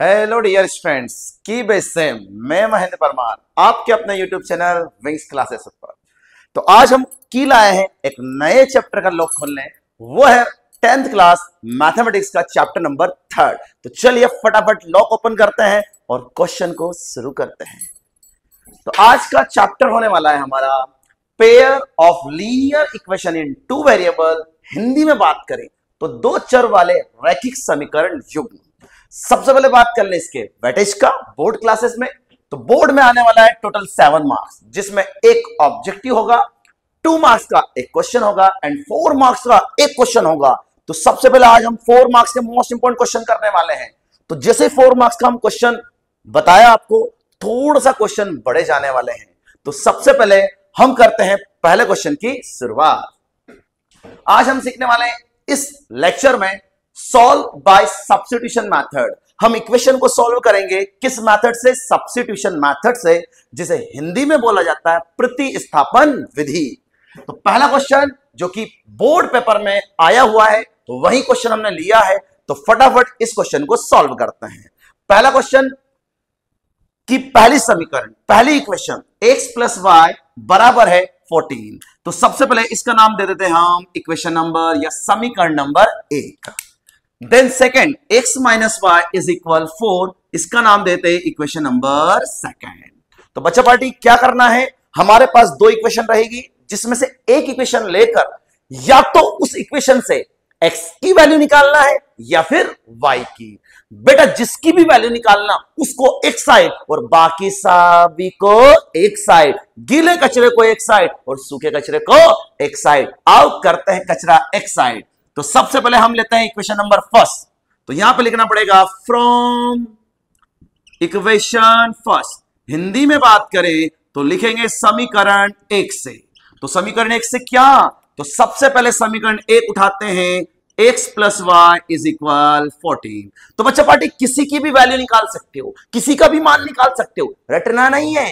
Hello dear friends की base से मैं महेंद्र परमार आपके अपने यूट्यूब चैनल विंग्स क्लासेस पर। तो आज हम की लाए हैं एक नए चैप्टर का लॉक खोलने, वो है 10th क्लास मैथमेटिक्स का चैप्टर नंबर 3। तो चलिए फटाफट लॉक ओपन करते हैं और क्वेश्चन को शुरू करते हैं। तो आज का चैप्टर होने वाला है हमारा pair of linear equation in two variable. Hindi में बात करें तो दो चर वाले रैखिक समीकरण युग्म। सबसे पहले बात कर ले इसके वेटेज का बोर्ड क्लासेस में। तो बोर्ड में आने वाला है टोटल 7 मार्क्स, जिसमें एक ऑब्जेक्टिव होगा, 2 मार्क्स का एक क्वेश्चन होगा एंड 4 मार्क्स का एक क्वेश्चन होगा। तो सबसे पहले आज हम 4 मार्क्स के मोस्ट इंपोर्टेंट क्वेश्चन करने वाले हैं। तो जैसे 4 मार्क्स का हम क्वेश्चन बताया आपको, थोड़ा सा क्वेश्चन बढ़े जाने वाले हैं। तो सबसे पहले हम करते हैं पहले क्वेश्चन की शुरुआत। आज हम सीखने वाले हैं इस लेक्चर में सॉल्व बाय सब्स्टिट्यूशन मेथड। हम इक्वेशन को सॉल्व करेंगे किस मेथड से? सब्स्टिट्यूशन मेथड से, जिसे हिंदी में बोला जाता है प्रतिस्थापन विधि। तो पहला क्वेश्चन जो कि बोर्ड पेपर में आया हुआ है, तो वही क्वेश्चन हमने लिया है। तो फटाफट इस क्वेश्चन को सॉल्व करते हैं। पहला क्वेश्चन की पहली समीकरण, पहली इक्वेशन x प्लस वाई बराबर है 14। तो सबसे पहले इसका नाम दे देते हैं हम इक्वेशन नंबर या समीकरण number 1। Then second x minus Y is equal 4, इसका नाम देते हैं इक्वेशन नंबर 2। तो बच्चा पार्टी क्या करना है, हमारे पास दो इक्वेशन रहेगी, जिसमें से एक इक्वेशन लेकर या तो उस इक्वेशन से x की वैल्यू निकालना है या फिर y की। बेटा जिसकी भी वैल्यू निकालना उसको एक साइड और बाकी सभी को एक साइड, गीले कचरे को एक साइड और सूखे कचरे को एक साइड। आओ करते हैं कचरा एक साइड। तो सबसे पहले हम लेते हैं इक्वेशन नंबर फर्स्ट। तो यहां पे लिखना पड़ेगा फ्रॉम इक्वेशन फर्स्ट। हिंदी में बात करें तो लिखेंगे समीकरण 1 से। तो समीकरण 1 से क्या? तो सबसे पहले समीकरण 1 उठाते हैं, x plus Y is equal 14। तो बच्चा पार्टी किसी की भी वैल्यू निकाल सकते हो, किसी का भी मान निकाल सकते हो, रटना नहीं है।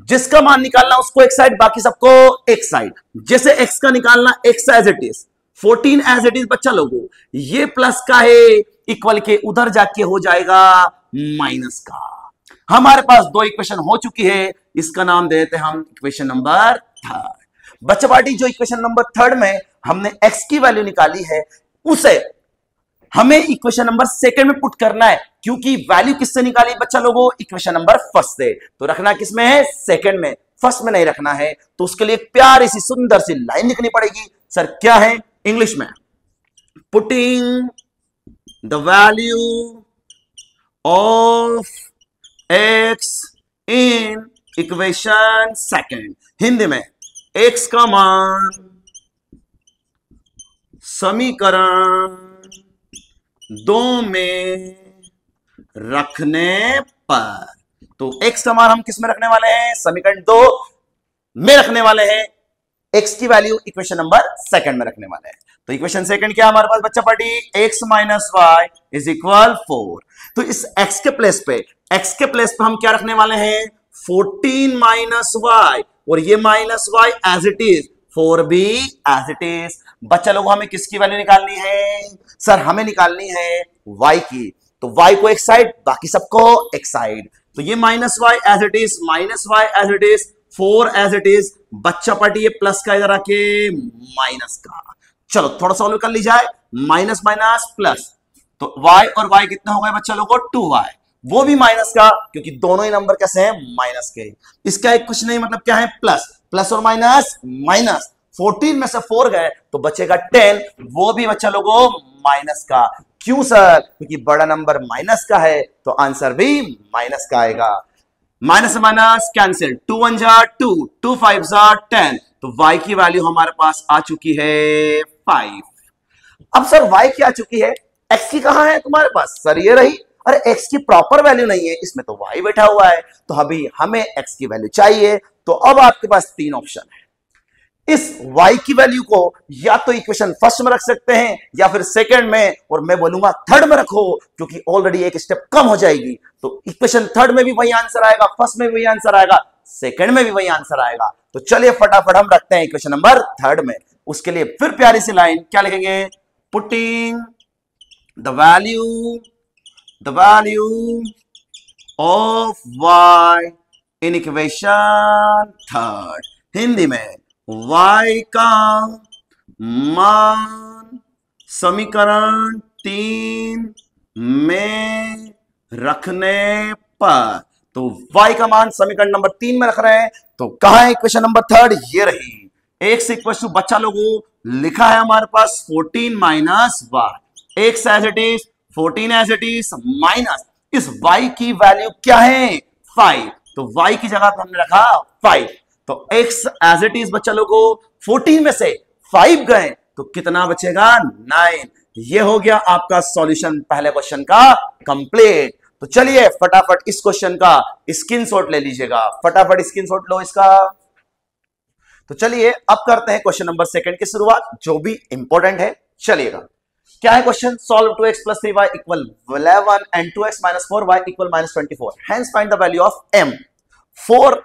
जिसका मान निकालना उसको एक साइड, बाकी सबको एक साइड। जैसे x का निकालना x as it is, 14 as it is. बच्चा लोगों ये प्लस का है, इक्वल के उधर जाके हो जाएगा माइनस का। हमारे पास दो इक्वेशन हो चुकी है, इसका नाम दे देते हैं हम इक्वेशन नंबर 3। बच्चा पार्टी जो इक्वेशन नंबर 3 में हमने x की वैल्यू निकाली है, उसे हमें इक्वेशन नंबर 2 में पुट करना है, क्योंकि वैल्यू किससे निकाली बच्चा लोगों? इक्वेशन नंबर 1 से। तो रखना किसमें है? 2 में, फर्स्ट में नहीं रखना है। तो उसके लिए प्यारी सी सुंदर सी लाइन लिखनी पड़ेगी। सर क्या है? इंग्लिश में putting the value of x in equation 2। Hindi में x का मान समीकरण 2 में रखने पर। तो x का मान हम किस में रखने वाले हैं? समीकरण 2 में रखने वाले हैं। x की वैल्यू इक्वेशन नंबर 2 में रखने वाले हैं। तो इक्वेशन 2 क्या हमारे पास बच्चा party? x minus Y is equal 4। तो इस x के प्लेस पे हम क्या रखने वाले हैं? 14 माइनस वाई, और ये minus Y as it is, 4 भी एज इट इज। बच्चा लोगों हमें किसकी वैल्यू निकालनी है? सर हमें निकालनी है y की। तो y को एक साइड, बाकी सबको एक साइड। तो ये minus Y as it is, minus Y as it is, 4 as it is. बच्चा पार्टी ये प्लस का इधर आके माइनस का। चलो थोड़ा सॉल्व कर ली जाए, माइनस माइनस प्लस। तो y और y कितने हो गए बच्चा लोगों? 2y, वो भी माइनस का, क्योंकि दोनों ही नंबर कैसे हैं? माइनस के। इसका एक कुछ नहीं, मतलब क्या है? प्लस, प्लस और माइनस माइनस। 14 में से 4 गए तो बचेगा 10, वो भी बच्चा लोगों माइनस का। क्यों सर? क्योंकि बड़ा नंबर माइनस का है, तो आंसर भी माइनस का आएगा। माइनस माइनस कैंसिल, 2 1 जा 2, 2 5 जा 10। तो y की वैल्यू हमारे पास आ चुकी है 5। अब सर y की आ चुकी है, x की कहां है तुम्हारे पास? सर ये रही। अरे x की प्रॉपर वैल्यू नहीं है, इसमें तो y बैठा हुआ है। तो अभी हमें x की वैल्यू चाहिए। तो अब आपके पास 3 ऑप्शन है। इस y की वैल्यू को या तो इक्वेशन फर्स्ट में रख सकते हैं या फिर सेकंड में, और मैं बोलूंगा थर्ड में रखो, क्योंकि ऑलरेडी एक स्टेप कम हो जाएगी। तो इक्वेशन थर्ड में भी वही आंसर आएगा, फर्स्ट में भी वही आंसर आएगा, सेकंड में भी वही आंसर आएगा। तो चलिए फटाफट हम रखते हैं इक्वेशन नंबर 3 में। उसके लिए फिर प्यारी सी लाइन क्या लिखेंगे? Putting the value the value of y in equation third. Hindi में y का मान समीकरण 3 में रखने पर, तो y का मान समीकरण नंबर 3 में रख रहे हैं, तो कहां है इक्वेशन नंबर थर्ड? ये रही। x इक्वल टू बच्चा लोगों लिखा है हमारे पास 14 minus y, x as it is 14 as it is minus इस y की वैल्यू क्या है 5, तो y की जगह पर हमने रखा 5, तो x एज इट इज बच्चा लोगों 14 में से 5 गए तो कितना बचेगा 9। ये हो गया आपका सॉल्यूशन पहले क्वेश्चन का कंप्लीट। तो चलिए फटाफट इस क्वेश्चन का स्क्रीनशॉट ले लीजिएगा, फटाफट स्क्रीनशॉट लो इसका। तो चलिए अब करते हैं क्वेश्चन नंबर सेकंड की शुरुआत, जो भी इंपॉर्टेंट है। चलिएगा, क्या है question? Solve 2x plus 3y equal 11 and 2x minus 4y equal minus 24, hence find the value of m for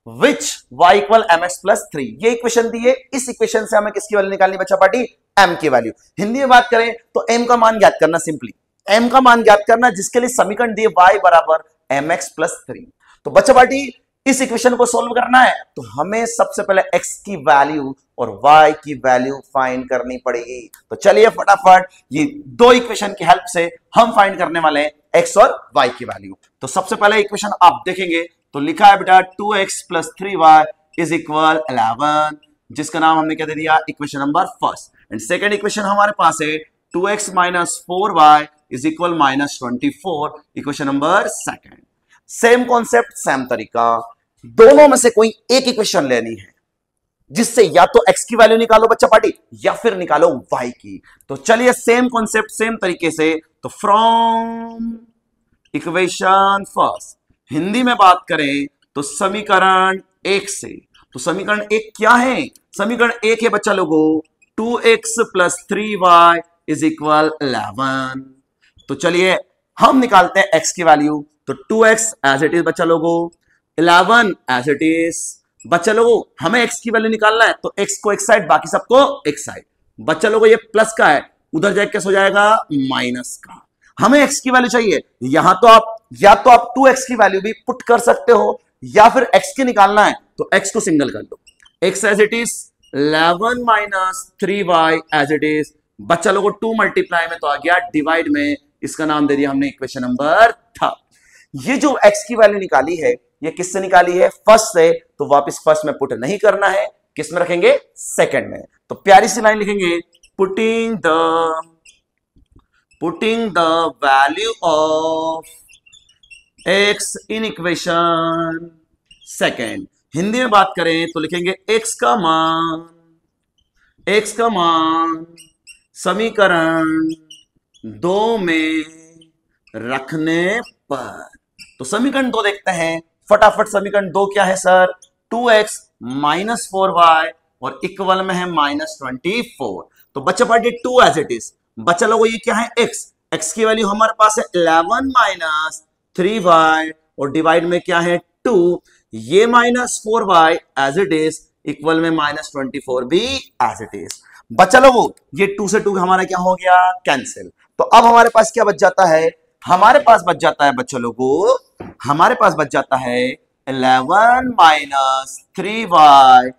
which y equal mx plus 3। ये इक्वेशन दी है, इस इक्वेशन से हमें किसकी वैल्यू निकालनी बच्चा पार्टी? m की वैल्यू। हिंदी में बात करें तो m का मान ज्ञात करना, सिंपली m का मान ज्ञात करना, जिसके लिए समीकरण दिए y बराबर mx प्लस 3। तो बच्चा पार्टी इस इक्वेशन को सोल्व करना है तो हमें सबसे पहले x की वैल्यू और y की वैल्यू फाइंड करनी पड़ेगी। तो चलिए फटाफट ये दो इक्वेशन की हेल्प से हम फाइंड करने वाले हैं x और y की वैल्यू। तो सबसे पहले इक्वेशन आप देखेंगे तो लिखा है बेटा 2x plus 3y is equal 11, जिसका नाम हमने क्या दे दिया? Equation number first. And second equation हमारे पास है 2x minus 4y is equal minus 24, equation number second. Same concept, same तरीका, दोनों में से कोई एक इक्वेशन लेनी है जिससे या तो x की वैल्यू निकालो बच्चा पार्टी या फिर निकालो y की। तो चलिए सेम कॉन्सेप्ट सेम तरीके से, तो फ्रॉम इक्वेशन फर्स्ट, हिंदी में बात करें तो समीकरण 1 से, तो समीकरण 1 क्या है? समीकरण 1 है बच्चा लोगों 2x plus 3y is equal 11। तो चलिए हम निकालते हैं x की वैल्यू, तो 2x एज इट इज बच्चा लोगों, 11 एज इट इज। बच्चा लोगों हमें x की वैल्यू निकालना है तो x को एक साइड, बाकी सबको एक साइड। बच्चा लोगों ये प्लस का है, उधर जाके कैसे हो जाएगा? माइनस का। हमें x की वैल्यू चाहिए, यहां तो आप या तो आप 2x की वैल्यू भी पुट कर सकते हो या फिर x की निकालना है तो x को सिंगल कर दो, x as it is 11 minus 3y as it is. बच्चा लोगों 2 मल्टीप्लाई में तो आ गया डिवाइड में, इसका नाम दे दिया हमने इक्वेशन नंबर थर्ड। ये जो x की वैल्यू निकाली है ये किससे निकाली है? फर्स्ट से, तो वापस फर्स्ट में पुट नहीं करना है, किस में रखेंगे? सेकंड में। तो प्यारी सी लाइन लिखेंगे putting the value of x in equation second. Hindi में बात करें तो लिखेंगे x का मान समीकरण 2 में रखने पर। तो समीकरण 2 देखते हैं फटाफट। समीकरण 2 क्या है सर? 2x माइनस 4y और इक्वल में है माइनस 24। तो बच्चा पार्टी 2 एज इट इज। बच्चा लोगों ये क्या है? x की वैल्यू हमारे पास है 11 माइनस 3y और डिवाइड में क्या है? 2। ये minus 4y as it is equal में माइनस 24 भी एज इट इज। बच्चा लोगों ये 2 से 2 हमारा क्या हो गया? कैंसिल। तो अब हमारे पास क्या बच जाता है? हमारे पास बच जाता है बच्चा लोगों, हमारे पास बच जाता है 11 minus 3y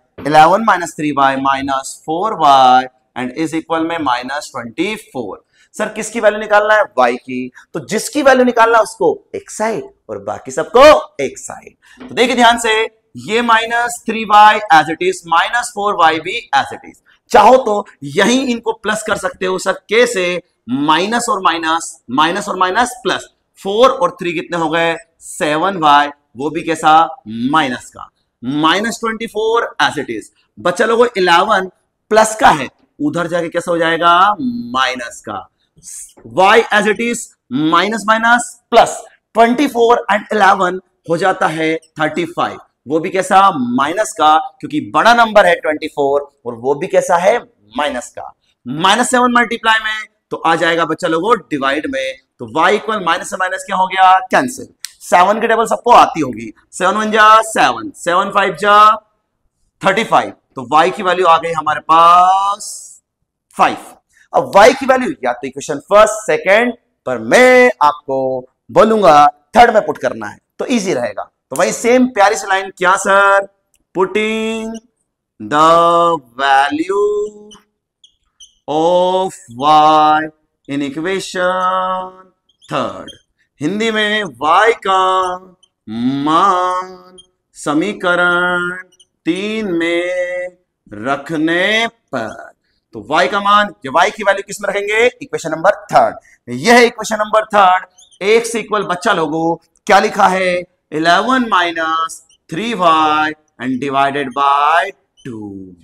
minus 4y and is equal में माइनस 24। सर किसकी वैल्यू निकालना है? y की। तो जिसकी वैल्यू निकालना है उसको एक साइड और बाकी सबको एक साइड। तो देखिए ध्यान से, ये minus 3y as it is, minus 4y भी एज इट इज। चाहो तो यही इनको प्लस कर सकते हो सर, कैसे? माइनस और माइनस प्लस, 4 और 3 कितने हो गए? 7y, वो भी कैसा? माइनस का। Minus 24 as it is. बच्चा लोगों 11 प्लस का है, उधर जाके कैसा हो जाएगा? माइनस का। y as it is minus plus 24 and 11 हो जाता है 35, वो भी कैसा? माइनस का, क्योंकि बड़ा नंबर है 24 और वो भी कैसा है? माइनस का। माइनस 7 मल्टीप्लाई में तो आ जाएगा बच्चा लोगों डिवाइड में, तो y इक्वल माइनस से माइनस क्या हो गया? कैंसिल। 7 की टेबल सबको आती होगी, 7 1 जा 7, 7 5 जा 35, तो y की वैल्यू आ गई हमारे पास 5। अब y की वैल्यू या तो इक्वेशन फर्स्ट, सेकंड पर मैं आपको बोलूंगा थर्ड में पुट करना है तो इजी रहेगा। तो वही सेम प्यारी सी लाइन, क्या sir, putting the value of y in equation third. Hindi में y का मान समीकरण 3 में रखने पर, तो y का मान, ये y की वैल्यू किस में रखेंगे, इक्वेशन नंबर थर्ड। यह है इक्वेशन नंबर थर्ड। एक से इक्वल बच्चा लोगों क्या लिखा है, 11 minus 3y and divided by 2।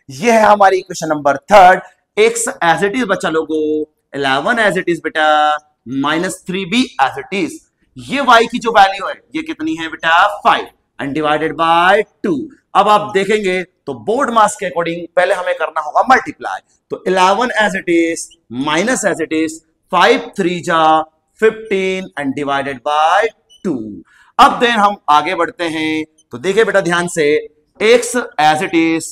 यह है हमारी equation number third. x as it is बच्चा लोगों, 11 एज इट इज बेटा, माइनस 3 भी एज इट इज। ये y की जो वैल्यू है ये कितनी है बेटा, 5 एंड डिवाइडेड बाय 2। अब आप देखेंगे तो बोर्ड मास के अकॉर्डिंग पहले हमें करना होगा मल्टीप्लाई। तो 11 as it is minus as it is 5 3 जा 15 एंड डिवाइडेड बाय 2। अब देन हम आगे बढ़ते हैं तो देखिए बेटा ध्यान से, x एज इट इज,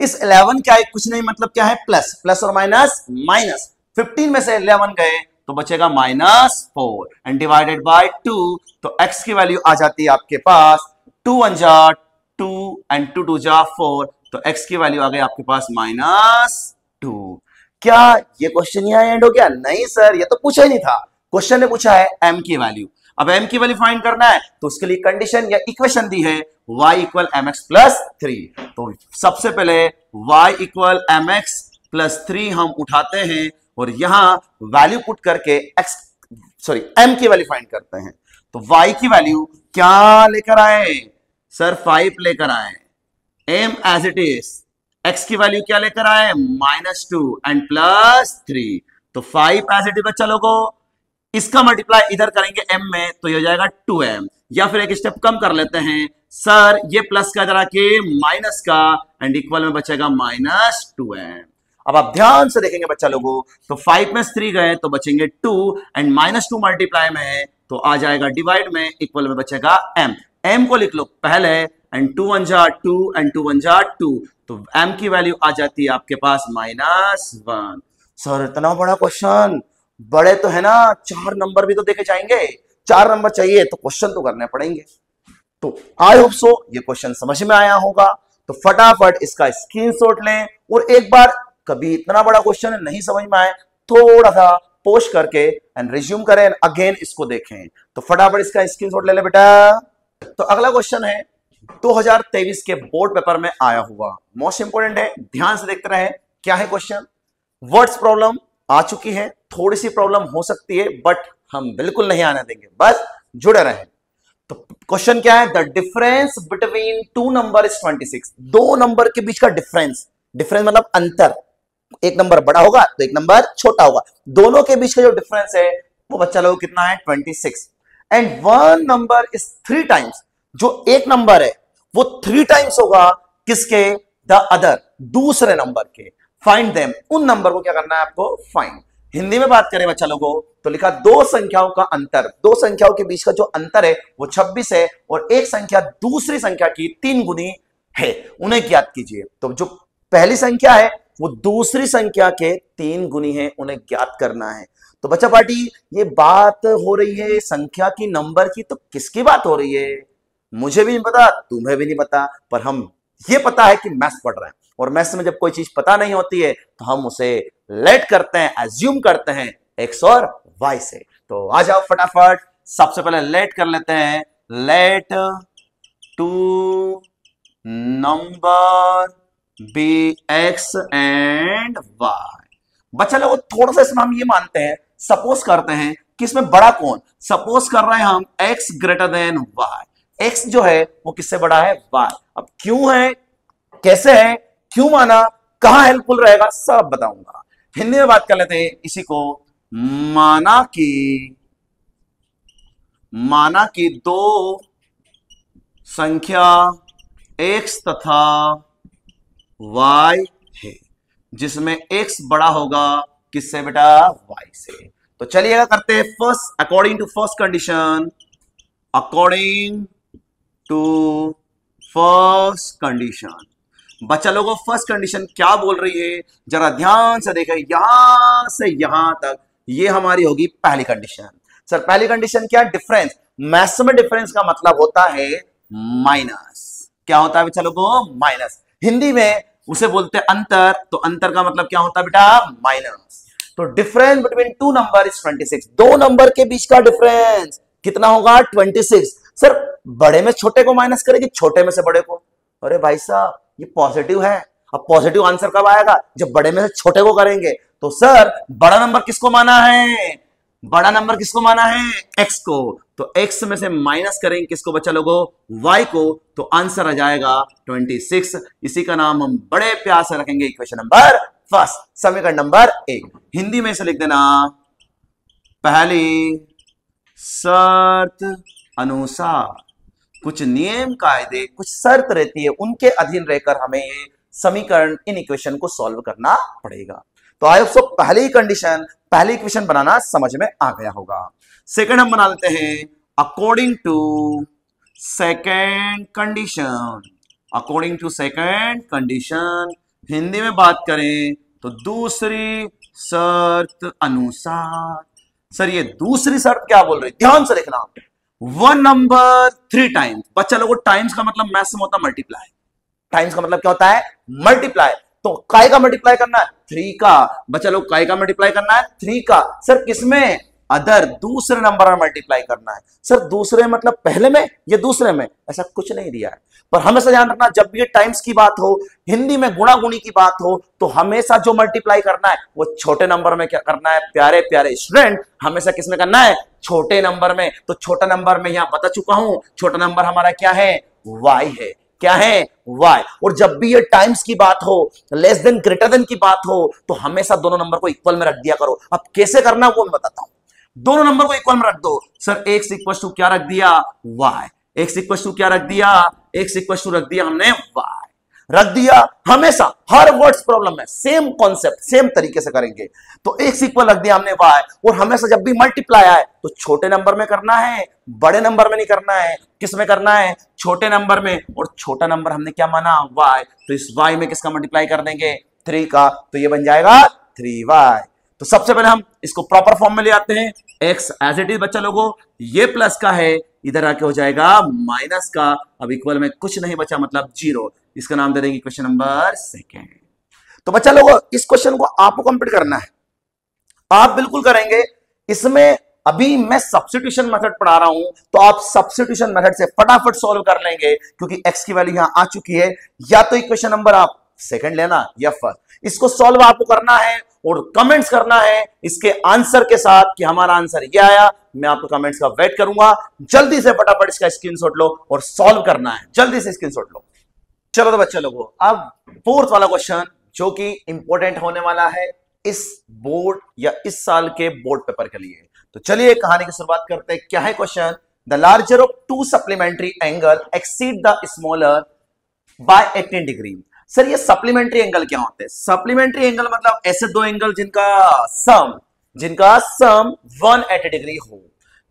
इस 11 क्या है, कुछ नहीं मतलब क्या है, प्लस, प्लस और माइनस माइनस, 15 में से 11 गए तो बचेगा -4 एंड डिवाइडेड बाय 2। तो x की वैल्यू आ जाती है आपके पास 2 1 जा 2 एंड 2 2 जा 4, तो x की वैल्यू आ गई आपके पास -2। क्या ये क्वेश्चन यहां एंड हो गया? नहीं सर, ये तो पूछा ही नहीं था। क्वेश्चन ने पूछा है m की वैल्यू। अब m की वैल्यू फाइंड करना है तो उसके लिए कंडीशन या इक्वेशन दी है y इक्वल mx प्लस 3। तो सबसे पहले y इक्वल mx प्लस 3 हम उठाते हैं और यहां वैल्यू पुट करके m की वैल्यू फाइंड करते हैं। तो y की वैल्यू क्या लेकर आए सर, 5 लेकर आए, m as it is, x की वैल्यू क्या लेकर आए, -2 एंड +3। तो 5 एज इट इज बच्चा लोगों, इसका मल्टीप्लाई इधर करेंगे m में तो ये हो जाएगा 2m, या फिर एक स्टेप कम कर लेते हैं सर, ये प्लस का जरा के माइनस का एंड इक्वल में बचेगा -2m। अब आप ध्यान से देखेंगे बच्चा लोगों, तो 5 में 3 गए तो बचेंगे 2 एंड -2 मल्टीप्लाई में है तो आ जाएगा डिवाइड में, इक्वल में बचेगा m। m को लिख लो पहले एंड 2 1 जा 2 एंड 2 1 जा 2, तो m की वैल्यू आ जाती है आपके पास -1। सर इतना बड़ा क्वेश्चन, बड़े तो है ना, 4 नंबर भी तो देखे जाएंगे, 4 नंबर चाहिए तो क्वेश्चन तो करने पड़ेंगे। तो आई होप सो ये क्वेश्चन समझ में आया होगा। तो फटाफट इसका स्क्रीनशॉट लें और एक बार कभी इतना बड़ा क्वेश्चन नहीं समझ में आए थोड़ा सा पोस्ट करके एंड रिज्यूम करें, अगेन इसको देखें। तो फटाफट इसका स्क्रीनशॉट ले ले बेटा। तो अगला क्वेश्चन है 2023 के बोर्ड पेपर में आया हुआ, मोस्ट इंपोर्टेंट है, ध्यान से देखते रहे। क्या है क्वेश्चन, वर्ड्स प्रॉब्लम आ चुकी है, थोड़ी सी प्रॉब्लम हो सकती है बट हम बिल्कुल नहीं आने देंगे, बस जुड़े रहें। तो क्वेश्चन क्या है, the difference between 2 number is 26। 2 number के बीच का डिफरेंस, डिफरेंस मतलब अंतर, एक नंबर बड़ा होगा तो एक नंबर छोटा होगा, दोनों के बीच का जो डिफरेंस है वो बच्चा लोग कितना है, 26। एंड 1 नंबर इज 3 टाइम्स, जो एक नंबर है वो 3 टाइम्स होगा किसके, द अदर, दूसरे नंबर के। फाइंड देम, उन नंबर को क्या करना है आपको, फाइंड। हिंदी में बात करें बच्चा लोगों तो लिखा 2 संख्याओं का अंतर, 2 संख्याओं के बीच का जो अंतर है वो 26 है और एक संख्या दूसरी संख्या की 3 गुनी है, उन्हें ज्ञात कीजिए। तो जो पहली संख्या है वो दूसरी संख्या के 3 गुनी है, उन्हें ज्ञात करना है। तो बच्चा पार्टी ये बात हो रही है संख्या की, नंबर की, तो किसकी बात हो रही है, मुझे भी नहीं पता, तुम्हें भी नहीं पता, पर हम ये पता है कि मैथ्स पढ़ रहे हैं और मैथ्स में जब कोई चीज पता नहीं होती है तो हम उसे लेट करते हैं, एज्यूम करते हैं एक्स और वाई से। तो आ जाओ फटाफट, सबसे पहले लेट कर लेते हैं, let 2 number B X and Y. बच्चा लोग थोड़ा सा इसमें हम ये मानते हैं, सपोज करते हैं कि इसमें बड़ा कौन, सपोज कर रहे हैं हम x greater than Y, x जो है वो किससे बड़ा है, y। अब क्यों है, कैसे है, क्यों माना, कहां हेल्पफुल रहेगा, सब बताऊंगा। हिंदी में बात कर लेते हैं इसी को, माना कि 2 संख्या x तथा y है जिसमें x बड़ा होगा किससे बेटा, y से। तो चलिएगा करते हैं first, according to first condition, according to first condition. बच्चा लोगों फर्स्ट कंडीशन क्या बोल रही है, जरा ध्यान से देखें, यहां से यहां तक ये हमारी होगी पहली कंडीशन। सर पहली कंडीशन क्या? डिफरेंस। मैथ्स में डिफरेंस का मतलब होता है माइनस। क्या होता है बच्चा लोगों? माइनस। हिंदी में उसे बोलते हैं अंतर, तो अंतर का मतलब क्या होता है बेटा? माइनस। तो difference between two number is 26। दो नंबर के बीच का डिफरेंस कितना होगा? 26। सर बड़े में छोटे को माइनस करेगी, छोटे में से बड़े को। अरे भाई साहब ये पॉजिटिव है। अब पॉजिटिव आंसर कब आएगा? जब बड़े में से छोटे को करेंगे। तो सर बड़ा नंबर किसको माना है? बड़ा नंबर किसको माना है? x को। तो x में से माइनस करेंगे किसको बच्चा लोगों? y को। तो आंसर आ जाएगा 26। इसी का नाम हम बड़े प्यार से रखेंगे इक्वेशन नंबर फर्स्ट, समीकरण नंबर 1। हिंदी में से लिख देना, पहली शर्त अनुसार कुछ नियम कायदे कुछ शर्त रहती है, उनके अधीन रहकर हमें ये समीकरण इन इक्वेशन को सॉल्व करना पड़ेगा। तो आई होप सो पहली कंडीशन पहली इक्वेशन बनाना समझ में आ गया होगा। सेकंड हम बना लेते हैं according to second condition. According to second condition Hindi में बात करें तो दूसरी शर्त अनुसार। सर ये दूसरी शर्त क्या बोल रही? ध्यान से देखना। One number 3 times. बच्चा लोगों टाइम्स का मतलब मैथ्स में होता है मल्टीप्लाई। टाइम्स का मतलब क्या होता है? मल्टीप्लाई। तो काय का मल्टीप्लाई करना है? 3 का। बच्चा लोग काय का मल्टीप्लाई करना है? 3 का। सर किसमें? अदर, दूसरे नंबर में मल्टीप्लाई करना है। सर दूसरे मतलब पहले में या दूसरे में? ऐसा कुछ नहीं दिया है। पर हमेशा ध्यान रखना जब भी ये टाइम्स की बात हो, हिंदी में गुणा गुणी की बात हो, तो हमेशा जो मल्टीप्लाई करना है वो छोटे नंबर में क्या करना है? प्यारे प्यारे स्टूडेंट हमेशा किसमें करना है? छोटे नंबर में। तो छोटा नंबर में यहां बता चुका हूं, छोटा नंबर हमारा क्या है? y है। क्या है? y। और जब भी ये टाइम्स की बात हो, लेस देन ग्रेटर देन की बात हो, तो हमेशा दोनों नंबर को इक्वल में रख दिया करो। अब कैसे करना वो मैं बताता हूं। दोनों नंबर को इक्वल में रख दो। सर x इक्वल टू क्या रख दिया? y। x इक्वल टू क्या रख दिया? x इक्वल टू रख दिया हमने y। रख दिया। हमेशा हर वर्ड्स प्रॉब्लम में सेम कॉन्सेप्ट सेम तरीके से करेंगे। तो x इक्वल रख दिया हमने y। और हमेशा जब भी मल्टीप्लाई आए तो छोटे नंबर में करना है, बड़े नंबर में नहीं करना है। किस में करना है? छोटे नंबर में। और छोटा नंबर हमने क्या माना? y। तो इस y में किसका मल्टीप्लाई कर देंगे? 3 का। तो ये बन जाएगा 3y। तो सबसे पहले हम इसको प्रॉपर फॉर्म में ले आते हैं। x एज इट इज बच्चा लोगों, ये प्लस का है, इधर आके हो जाएगा माइनस का। अब इक्वल में कुछ नहीं बचा मतलब 0। इसका नाम दे देंगे क्वेश्चन नंबर सेकेंड। तो बच्चा लोगों इस क्वेश्चन को आपको कंप्लीट करना है, आप बिल्कुल करेंगे। इसमें अभी मैं सब्स्टिट्यूशन मेथड पढ़ा रहा हूं, तो आप सब्स्टिट्यूशन मेथड से फटाफट सॉल्व कर लेंगे क्योंकि x की वैल्यू यहां आ चुकी है। या तो इक्वेशन नंबर आप सेकंड लेना या फर्स्ट, इसको सॉल्व आपको करना है और कमेंट्स करना है इसके आंसर के साथ कि हमारा आंसर ये आया। मैं आपको कमेंट्स का वेट करूंगा। जल्दी से फटाफट इसका स्क्रीनशॉट लो और सॉल्व करना है। जल्दी से स्क्रीनशॉट लो। चलो तो बच्चे लोगों, अब फोर्थ वाला क्वेश्चन जो कि इंपॉर्टेंट होने वाला है इस बोर्ड या इस साल के बोर्ड पेपर के लिए। तो चलिए कहानी की शुरुआत करते हैं। क्या है question? The larger of to supplementary angle exceed the smaller by 18 degree. Sir ये सप्लीमेंट्री एंगल क्या होते हैं? सप्लीमेंट्री एंगल मतलब ऐसे दो एंगल जिनका सम 180 डिग्री हो।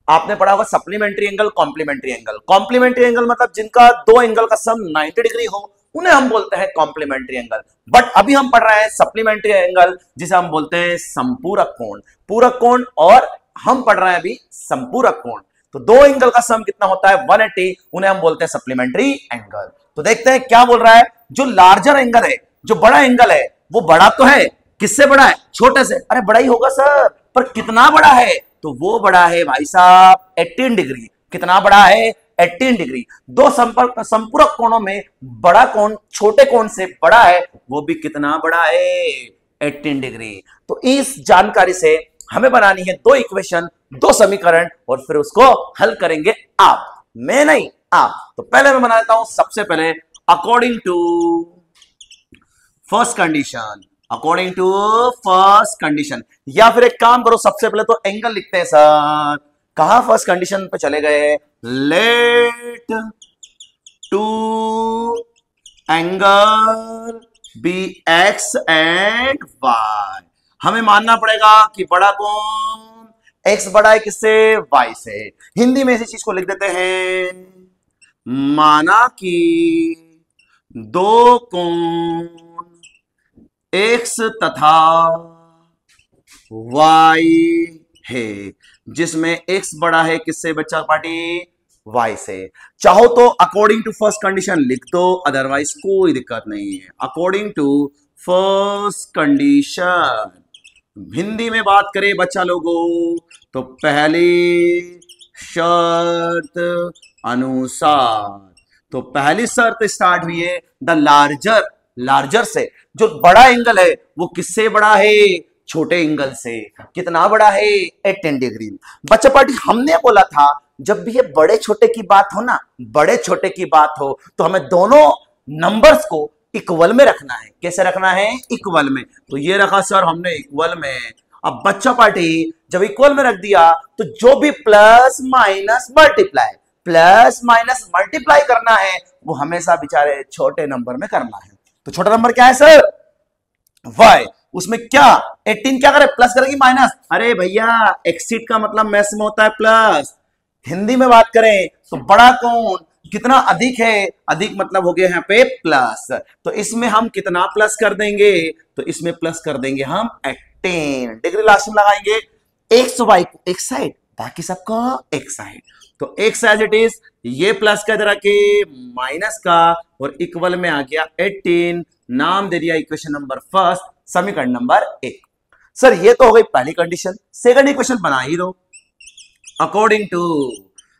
आपने पढ़ा होगा supplementary angle, complementary angle. Complementary angle मतलब जिनका दो एंगल का सम 90 डिग्री हो, उन्हें हम बोलते हैं कॉम्प्लीमेंट्री एंगल। बट अभी हम पढ़ रहे हैं सप्लीमेंट्री एंगल जिसे हम बोलते हैं संपूरक कोण। पूरक कोण, और हम पढ़ रहे हैं अभी संपूरक कोण। तो दो एंगल का सम कितना होता है? 180, उन्हें हम बोलते हैं सप्लीमेंट्री एंगल। तो देखते हैं क्या बोल रहा है। जो लार्जर एंगल है, जो बड़ा एंगल है, वो बड़ा तो है, किससे बड़ा है? छोटे से। अरे बड़ा ही होगा सर, पर कितना बड़ा है? तो वो बड़ा है भाई साहब 18 डिग्री। कितना बड़ा है? 18 डिग्री। दो संपूरक कोणों में बड़ा कोण छोटे कोण से बड़ा है, वो भी कितना बड़ा है? 18 डिग्री। तो इस जानकारी से हमें बनानी है दो इक्वेशन, दो समीकरण, और फिर उसको हल करेंगे आप, मैं नहीं आप। तो पहले मैं बना लेता हूं सबसे पहले according to first condition. According to first condition, या फिर एक काम करो सबसे पहले तो एंगल लिखते हैं सर। कहां फर्स्ट कंडीशन पे चले गए? Let two angle B X and Y. हमें मानना पड़ेगा कि बड़ा कौन? एक्स बड़ा है किससे? वाई से। हिंदी में इसी चीज को लिख देते हैं, माना कि दो कोण एक्स तथा y है, जिसमें x बड़ा है किससे बच्चा पार्टी, y से। चाहो तो अकॉर्डिंग टू फर्स्ट कंडीशन लिख दो, अदरवाइज कोई दिक्कत नहीं है। According to first condition, Hindi में बात करें बच्चा लोगों तो पहली शर्त अनुसार, तो पहली शर्त स्टार्ट हुई है द लार्जर, लार्जर से। जो बड़ा एंगल है वो किससे बड़ा है, छोटे एंगल से। कितना बड़ा है, 18 डिग्री। बच्चा पार्टी हमने बोला था जब भी ये बड़े छोटे की बात हो ना, बड़े छोटे की बात हो तो हमें दोनों नंबर्स को इक्वल में रखना है। कैसे रखना है, इक्वल में। तो ये रखा सर हमने इक्वल में। अब बच्चा पार्टी जब इक्वल में रख दिया तो जो भी plus minus multiply, plus minus multiply करना है वो हमेशा बेचारे छोटे नंबर में करना है। तो छोटा नंबर क्या है सर, y। उसमें क्या 18 क्या करे, प्लस करेगी माइनस। अरे भैया एक्सीड का मतलब मैथ्स में होता है प्लस। हिंदी में बात करें तो बड़ा कौन, कितना अधिक है, अधिक मतलब हो गया यहाँ पे प्लस। तो इसमें हम कितना प्लस कर देंगे, तो इसमें प्लस कर देंगे हम 18 डिग्री। लास्ट में लगाएंगे एक्स वाई को एक साइड, बाकी सबका एक साइड। तो एक्स एज इट इज, ये प्लस का इधर के माइनस का, और इक्वल में आ गया 18। नाम दे दिया इक्वेशन नंबर फर्स्ट, समीकरण नंबर 1। सर ये तो हो गई पहली कंडीशन। सेकंड इक्वेशन बना ही दो। According to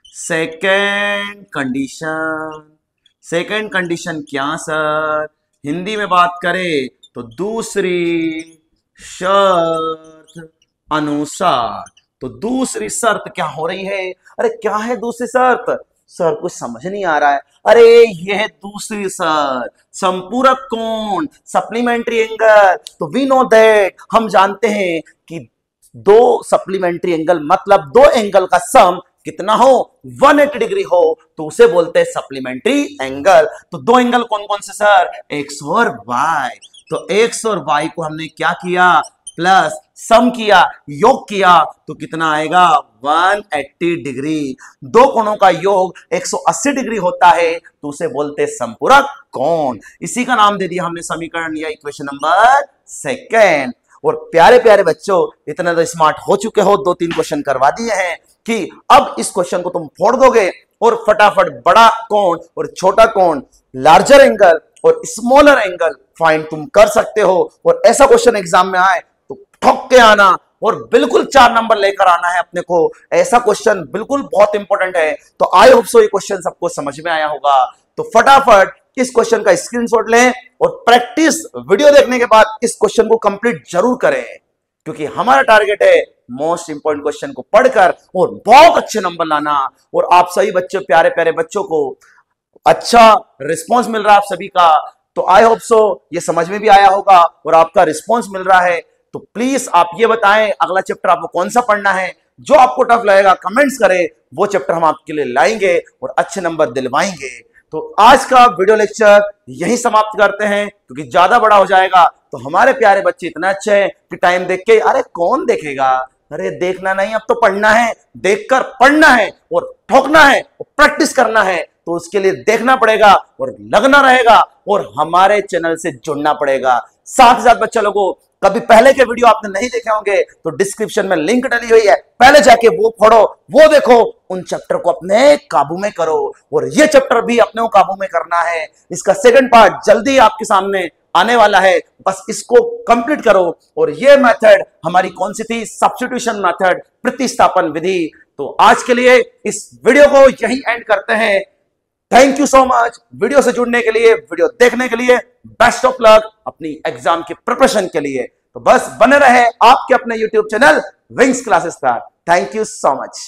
second condition, second condition क्या सर, हिंदी में बात करें तो दूसरी शर्त अनुसार। तो दूसरी शर्त क्या हो रही है, अरे क्या है दूसरी शर्त, सर कुछ समझ नहीं आ रहा है। अरे यह है दूसरी शर्त, संपूरक कोण, सप्लीमेंट्री एंगल। तो वी नो दैट, हम जानते हैं कि दो सप्लीमेंट्री एंगल मतलब दो एंगल का सम कितना हो, 180 डिग्री हो तो उसे बोलते हैं सप्लीमेंट्री एंगल। तो दो एंगल कौन कौन से सर, एक्स और वाई। तो एक्स और वाई को हमने क्या किया, प्लस सम किया, योग किया, तो कितना आएगा 180 डिग्री। दो कोणों का योग 180 डिग्री होता है तो उसे बोलते हैं संपूरक कोण। इसी का नाम दे दिया हमने समीकरण या इक्वेशन नंबर सेकेंड। और प्यारे प्यारे बच्चों इतना तो स्मार्ट हो चुके हो, 2-3 क्वेश्चन करवा दिए हैं कि अब इस क्वेश्चन को तुम फोड़ दोगे और फटाफट बड़ा कोण और छोटा कोण, लार्जर एंगल और स्मॉलर एंगल फाइंड तुम कर सकते हो। और ऐसा क्वेश्चन एग्जाम में आए तो ठोक के आना और बिल्कुल 4 नंबर लेकर आना है अपने को। ऐसा क्वेश्चन बिल्कुल बहुत इंपॉर्टेंट है। तो आई होप सो ये क्वेश्चन सबको समझ में आया होगा। तो फटाफट इस क्वेश्चन का स्क्रीनशॉट लें और प्रैक्टिस वीडियो देखने के बाद इस क्वेश्चन को कंप्लीट जरूर करें, क्योंकि हमारा टारगेट है मोस्ट इंपॉर्टेंट क्वेश्चन को पढ़कर और बहुत अच्छे नंबर लाना। और आप सभी बच्चों, प्यारे प्यारे बच्चों को अच्छा रिस्पॉन्स मिल रहा है आप सभी का। तो आई होप सो ये समझ में भी आया होगा और आपका रिस्पॉन्स मिल रहा है। तो प्लीज आप ये बताएं अगला चैप्टर आपको कौन सा पढ़ना है। जो आपको टफ लगेगा कमेंट्स करें, वो चैप्टर हम आपके लिए लाएंगे और अच्छे नंबर दिलवाएंगे। तो आज का वीडियो लेक्चर यही समाप्त करते हैं, क्योंकि ज्यादा बड़ा हो जाएगा। तो हमारे प्यारे बच्चे इतना अच्छे हैं कि टाइम देख के, अरे कौन देखेगा, अरे देखना नहीं, अब तो पढ़ना है, देखकर पढ़ना है और ठोकना है और प्रैक्टिस करना है। तो उसके लिए देखना पड़ेगा और लगना रहेगा और हमारे चैनल से जुड़ना पड़ेगा। साथ ही साथ बच्चा लोगों, कभी पहले के वीडियो आपने नहीं देखे होंगे तो डिस्क्रिप्शन में लिंक डली हुई है, पहले जाके वो पढ़ो, वो देखो, उन चैप्टर को अपने काबू में करो। और ये चैप्टर भी अपने को काबू में करना है। इसका सेकंड पार्ट जल्दी आपके सामने आने वाला है, बस इसको कंप्लीट करो। और ये मेथड हमारी कौन सी थी, सब्स्टिट्यूशन मेथड, प्रतिस्थापन विधि। तो आज के लिए इस वीडियो को यही एंड करते हैं। Thank you so much video से जुड़ने के लिए, वीडियो देखने के लिए। बेस्ट ऑफ लक अपनी एग्जाम की प्रिपरेशन के लिए। तो बस बने रहे आपके अपने यूट्यूब चैनल विंग्स क्लासेस पर। Thank you so much.